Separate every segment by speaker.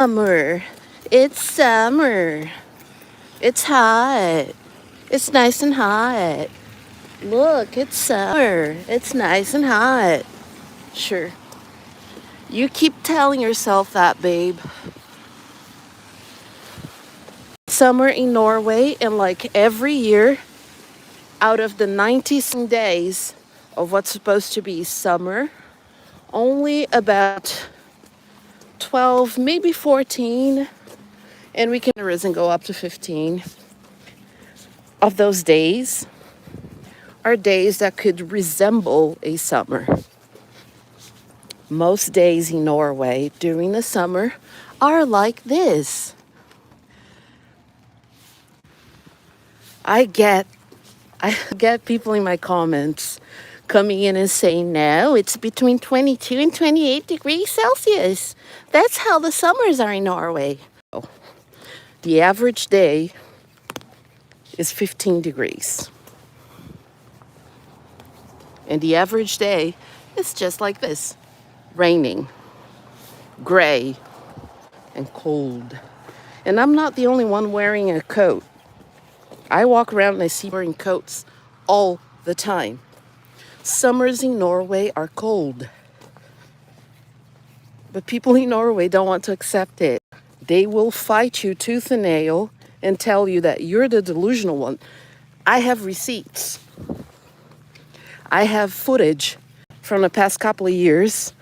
Speaker 1: Summer. It's summer. It's hot. It's nice and hot. Look, it's summer. It's nice and hot. Sure. You keep telling yourself that, babe. Summer in Norway, and like every year, out of the 90 days of what's supposed to be summer, only about 12, maybe 14, and we can risen go up to 15 of those days are days that could resemble a summer. Most days in Norway during the summer are like this. I get people in my comments coming in and saying, no, it's between 22 and 28 degrees Celsius. That's how the summers are in Norway. The average day is 15 degrees. And the average day is just like this, raining, gray, and cold. And I'm not the only one wearing a coat. I walk around and I see wearing coats all the time. Summers in Norway are cold. But people in Norway don't want to accept it. They will fight you tooth and nail and tell you that you're the delusional one. I have receipts. I have footage from the past couple of years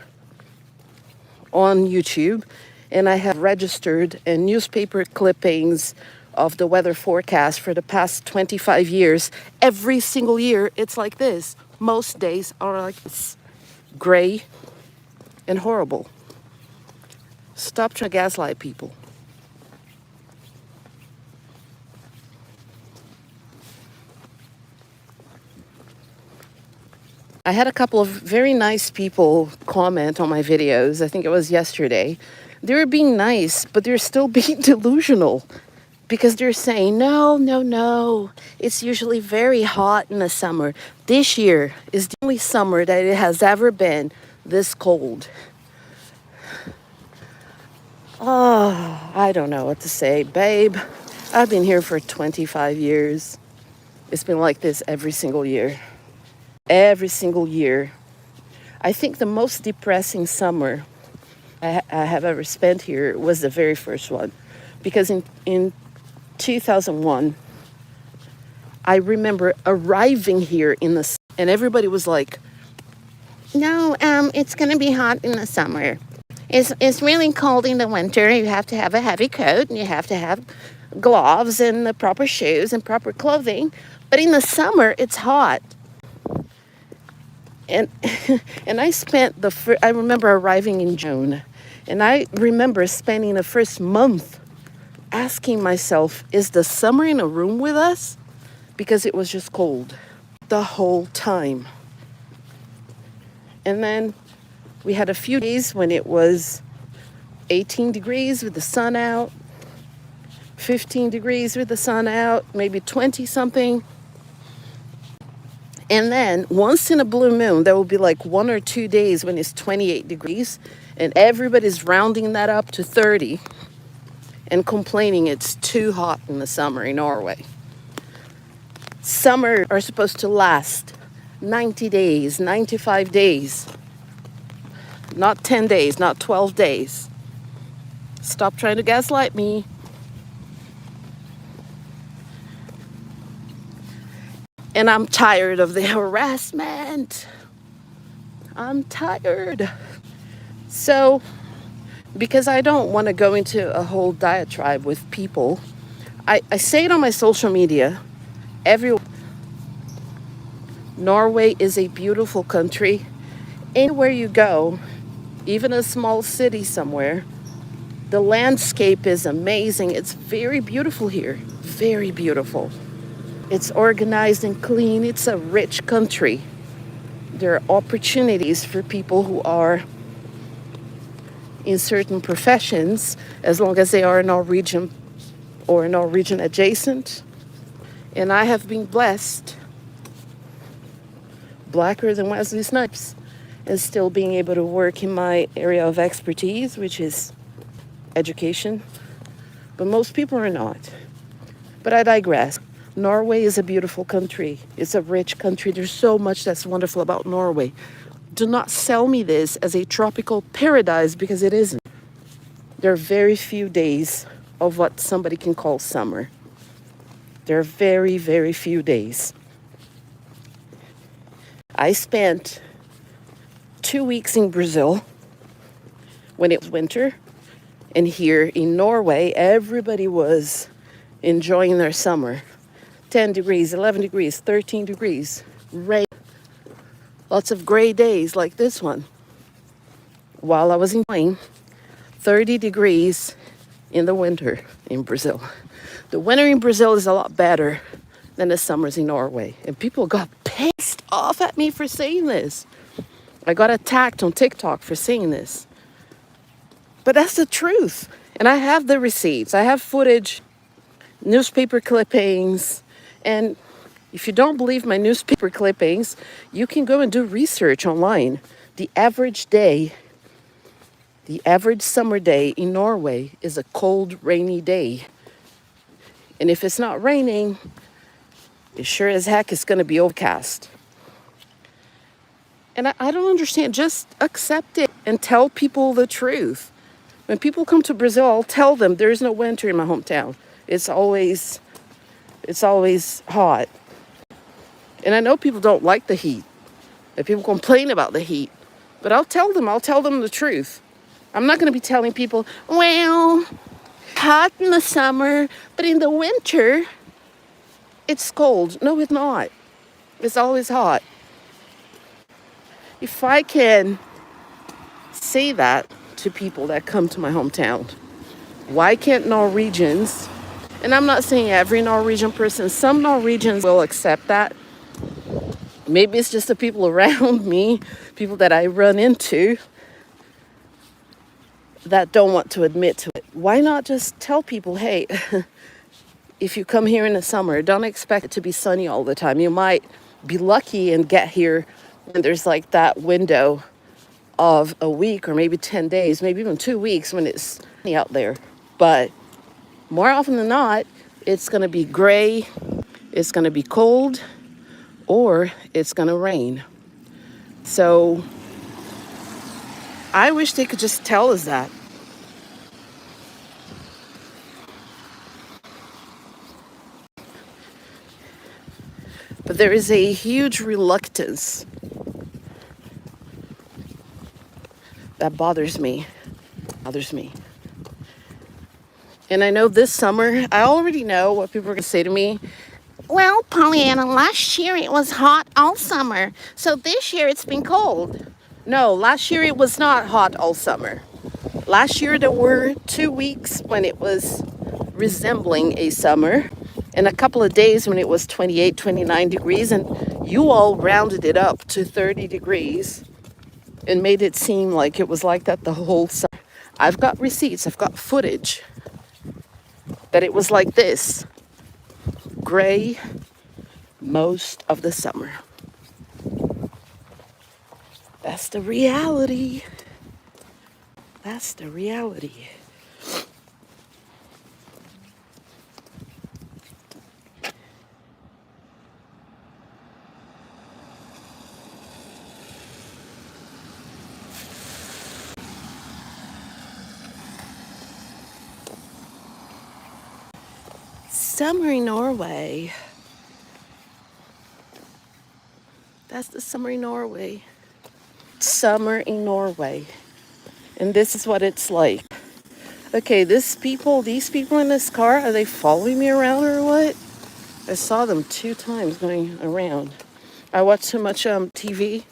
Speaker 1: on YouTube, and I have registered and newspaper clippings of the weather forecast for the past 25 years. Every single year, it's like this. Most days are like this, gray and horrible. Stop trying to gaslight people. I had a couple of very nice people comment on my videos. I think it was yesterday. They were being nice, but they're still being delusional because they're saying, no. It's usually very hot in the summer. This year is the only summer that it has ever been this cold. Oh, I don't know what to say, babe. I've been here for 25 years. It's been like this every single year. Every single year. I think the most depressing summer I have ever spent here was the very first one. Because in 2001, I remember arriving here and everybody was like, no, it's going to be hot in the summer. It's really cold in the winter. You have to have a heavy coat and you have to have gloves and the proper shoes and proper clothing. But in the summer, it's hot. And I spent I remember arriving in June, and I remember spending the first month asking myself, is the summer in a room with us? Because it was just cold the whole time. And then we had a few days when it was 18 degrees with the sun out, 15 degrees with the sun out, maybe 20 something. And then once in a blue moon, there will be like 1 or 2 days when it's 28 degrees and everybody's rounding that up to 30 and complaining it's too hot in the summer in Norway. Summer are supposed to last 90 days, 95 days, not 10 days, not 12 days. Stop trying to gaslight me. And I'm tired of the harassment. I'm tired. So, because I don't want to go into a whole diatribe with people, I say it on my social media. Norway is a beautiful country. Anywhere you go, even a small city somewhere, the landscape is amazing. It's very beautiful here. Very beautiful. It's organized and clean. It's a rich country. There are opportunities for people who are in certain professions, as long as they are Norwegian or Norwegian adjacent. And I have been blessed, blacker than Wesley Snipes, and still being able to work in my area of expertise, which is education, but most people are not. But I digress. Norway is a beautiful country. It's a rich country. There's so much that's wonderful about Norway. Do not sell me this as a tropical paradise because it isn't. There are very few days of what somebody can call summer. There are very, very few days. I spent 2 weeks in Brazil when it was winter, and here in Norway, everybody was enjoying their summer. 10 degrees, 11 degrees, 13 degrees, rain, lots of gray days like this one. While I was enjoying 30 degrees in the winter in Brazil. The winter in Brazil is a lot better than the summers in Norway. And people got pissed off at me for saying this. I got attacked on TikTok for saying this. But that's the truth. And I have the receipts. I have footage, newspaper clippings. And if you don't believe my newspaper clippings, you can go and do research online. The average summer day in Norway is a cold, rainy day. And if it's not raining, it sure as heck is going to be overcast. And I don't understand. Just accept it and tell people the truth. When people come to Brazil, I'll tell them there's no winter in my hometown. It's always hot. And I know people don't like the heat. And people complain about the heat. But I'll tell them the truth. I'm not going to be telling people, well, hot in the summer, but in the winter, it's cold. No, it's not. It's always hot. If I can say that to people that come to my hometown, why can't Norwegians, and I'm not saying every Norwegian person, some Norwegians will accept that. Maybe it's just the people around me, people that I run into, that don't want to admit to it. Why not just tell people, hey, if you come here in the summer, don't expect it to be sunny all the time. You might be lucky and get here when there's like that window of a week or maybe 10 days, maybe even 2 weeks when it's sunny out there. But more often than not, it's going to be gray, it's going to be cold, or it's going to rain. So I wish they could just tell us that. But there is a huge reluctance that bothers me. And I know this summer, I already know what people are going to say to me. Well, Pollyanna, last year it was hot all summer. So this year it's been cold. No, last year it was not hot all summer. Last year there were 2 weeks when it was resembling a summer and a couple of days when it was 28, 29 degrees. And you all rounded it up to 30 degrees and made it seem like it was like that the whole summer. I've got receipts, I've got footage that it was like this. Gray most of the summer. That's the reality. That's the reality. Summer in Norway. That's the summer in Norway. Summer in Norway. And this is what it's like. Okay, these people in this car, are they following me around or what? I saw them 2 times going around. I watch too much TV,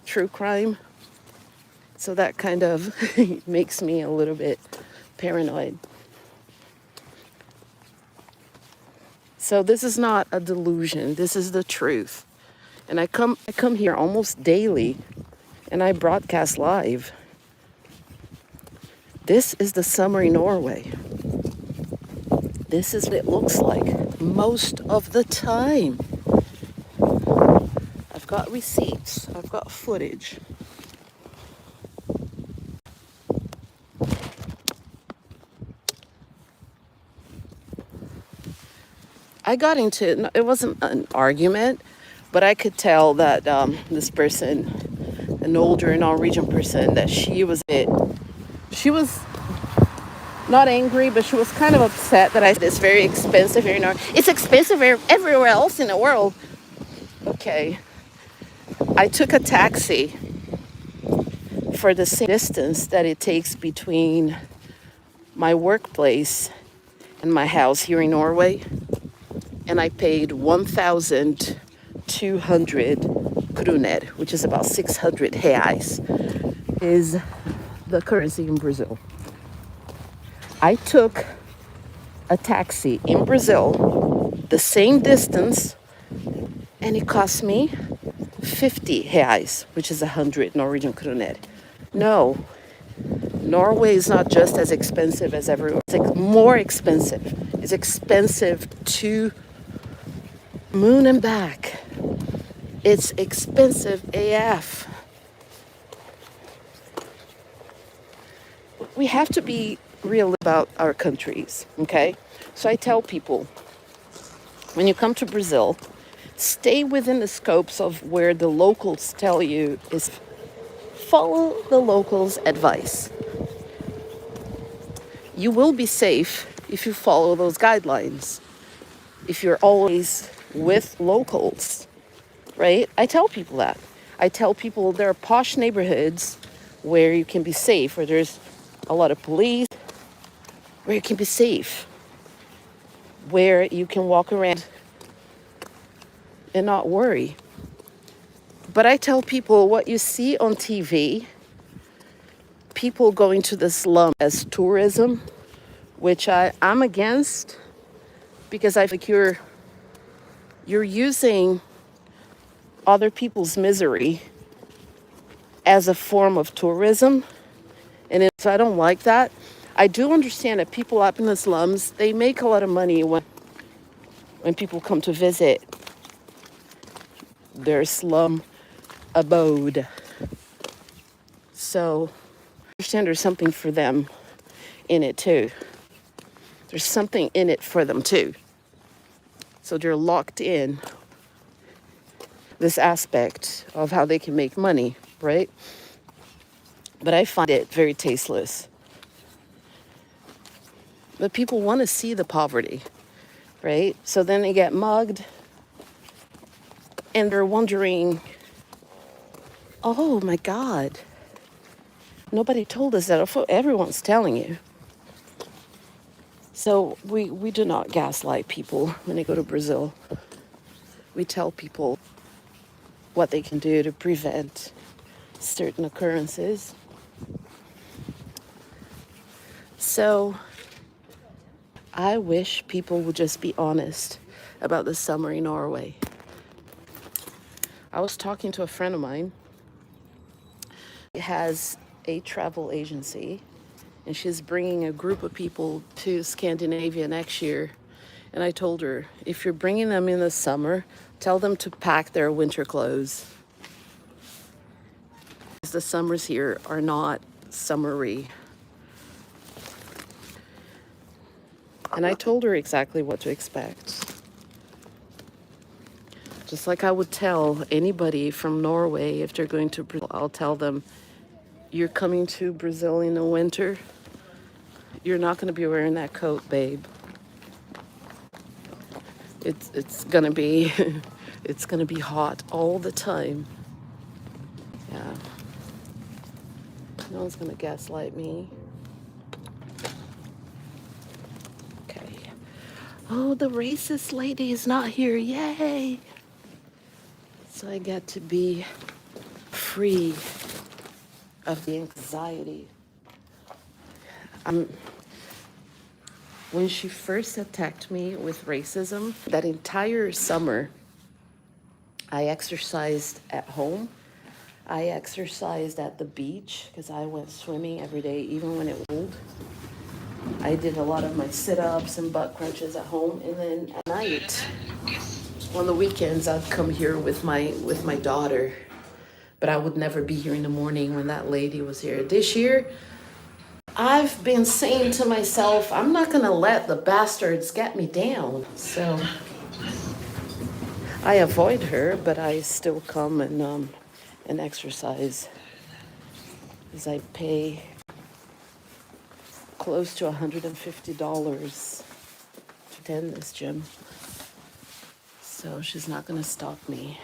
Speaker 1: true crime. So that kind of makes me a little bit paranoid. So this is not a delusion. This is the truth. And I come here almost daily and I broadcast live. This is the summer in Norway. This is what it looks like most of the time. I've got receipts. I've got footage. I got into it. It wasn't an argument, but I could tell that this person, an older Norwegian person, that she was not angry, but she was kind of upset that I said it's very expensive here in Norway. It's expensive everywhere else in the world. Okay, I took a taxi for the same distance that it takes between my workplace and my house here in Norway, and I paid 1,200 kroner, which is about 600 reais, is the currency in Brazil. I took a taxi in Brazil, the same distance, and it cost me 50 reais, which is 100 Norwegian kroner. No, Norway is not just as expensive as everywhere. It's like more expensive. It's expensive to moon and back. It's expensive AF. We have to be real about our countries, okay? So I tell people, when you come to Brazil, stay within the scopes of where the locals tell you is follow the locals' advice. You will be safe if you follow those guidelines. If you're always with locals, right? I tell people that. I tell people there are posh neighborhoods where you can be safe, where there's a lot of police, where you can be safe, where you can walk around and not worry. But I tell people what you see on TV, people going to the slum as tourism, which I'm against, because I think you're using other people's misery as a form of tourism. And so I don't like that. I do understand that people up in the slums, they make a lot of money when people come to visit their slum abode. So I understand there's something for them in it too. There's something in it for them too. So they're locked in this aspect of how they can make money, right? But I find it very tasteless. But people want to see the poverty, right? So then they get mugged and they're wondering, oh my God, nobody told us that. I thought everyone's telling you. So we do not gaslight people when they go to Brazil. We tell people what they can do to prevent certain occurrences. So I wish people would just be honest about the summer in Norway. I was talking to a friend of mine. She has a travel agency, and she's bringing a group of people to Scandinavia next year. And I told her, if you're bringing them in the summer, tell them to pack their winter clothes. Because the summers here are not summery. And I told her exactly what to expect. Just like I would tell anybody from Norway if they're going to Brazil, I'll tell them, you're coming to Brazil in the winter, you're not going to be wearing that coat, babe. It's gonna be it's gonna be hot all the time. Yeah. No one's gonna gaslight me. Okay. Oh, the racist lady is not here. Yay! So I get to be free of the anxiety. When she first attacked me with racism, that entire summer, I exercised at home. I exercised at the beach because I went swimming every day, even when it was cold. I did a lot of my sit-ups and butt crunches at home, and then at night, on the weekends, I'd come here with my daughter. But I would never be here in the morning when that lady was here. This year, I've been saying to myself, I'm not gonna let the bastards get me down. So I avoid her, but I still come and exercise, because I pay close to $150 to attend this gym. So she's not gonna stop me.